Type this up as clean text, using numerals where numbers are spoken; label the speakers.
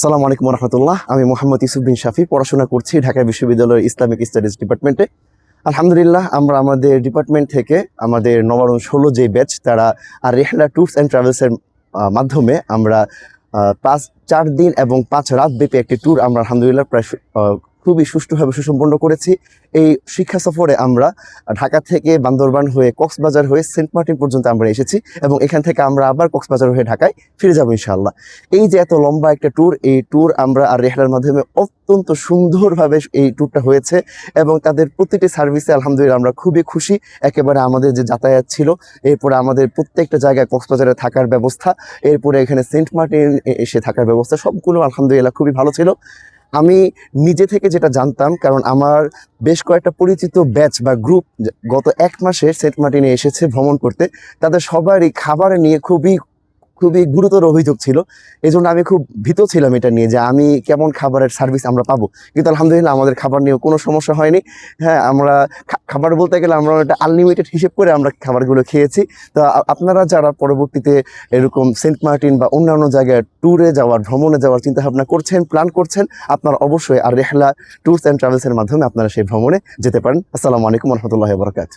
Speaker 1: আসসালামু আলাইকুম রহমতুল্লাহ। আমি মোহাম্মদ ইউসুফ বিন শাফি, পড়াশোনা করছি ঢাকা বিশ্ববিদ্যালয়ের ইসলামিক স্টাডিজ ডিপার্টমেন্টে। আলহামদুলিল্লাহ, আমরা আমাদের ডিপার্টমেন্ট থেকে আমাদের নবারুণ 16 যে ব্যাচ, তারা আর রেহলা ট্যুরস অ্যান্ড ট্রাভেলসের মাধ্যমে আমরা 4 দিন এবং 5 রাত ব্যাপী একটি ট্যুর আমরা আলহামদুলিল্লাহ প্রায় খুবই সুষ্ঠুভাবে সুসম্পন্ন করেছি। এই শিক্ষা সফরে আমরা ঢাকা থেকে বান্দরবান হয়ে কক্সবাজার হয়ে সেন্ট মার্টিন পর্যন্ত আমরা এসেছি এবং এখান থেকে আমরা আবার কক্সবাজার হয়ে ঢাকায় ফিরে যাবো ইনশাআল্লাহ। এই যে এত লম্বা একটা ট্যুর, এই ট্যুর আমরা আর রেহলার মাধ্যমে অত্যন্ত সুন্দরভাবে এই ট্যুরটা হয়েছে এবং তাদের প্রতিটি সার্ভিসে আলহামদুলিল্লাহ আমরা খুবই খুশি। একেবারে আমাদের যে যাতায়াত ছিল, এরপরে আমাদের প্রত্যেকটা জায়গায় কক্সবাজারে থাকার ব্যবস্থা, এরপরে এখানে সেন্ট মার্টিন এসে থাকার ব্যবস্থা, সবগুলো আলহামদুলিল্লাহ খুবই ভালো ছিল। আমি নিজে থেকে যেটা জানতাম, কারণ আমার বেশ কয়েকটা পরিচিত ব্যাচ বা গ্রুপ গত 1 মাসে সেন্ট মার্টিনে এসেছে ভ্রমণ করতে, তাদের সবারই খাবার নিয়ে খুবই খুবই গুরুতর অভিযোগ ছিল। এই জন্য আমি খুব ভীত ছিলাম এটা নিয়ে যে আমি কেমন খাবারের সার্ভিস আমরা পাবো, কিন্তু আলহামদুলিল্লাহ আমাদের খাবার নিয়েও কোনো সমস্যা হয়নি। হ্যাঁ, আমরা খাবার বলতে গেলে আমরা একটা আনলিমিটেড হিসেব করে আমরা খাবারগুলো খেয়েছি। তো আপনারা যারা পরবর্তীতে এরকম সেন্ট মার্টিন বা অন্যান্য জায়গায় ট্যুরে যাওয়ার, ভ্রমণে যাওয়ার চিন্তাভাবনা করছেন, প্ল্যান করছেন, আপনারা অবশ্যই আর রেহলা ট্যুরস অ্যান্ড ট্রাভেলসের মাধ্যমে আপনারা সেই ভ্রমণে যেতে পারেন। আসসালামু আলাইকুম রহমতুল্লাহি ওয়া বারাকাতুহু।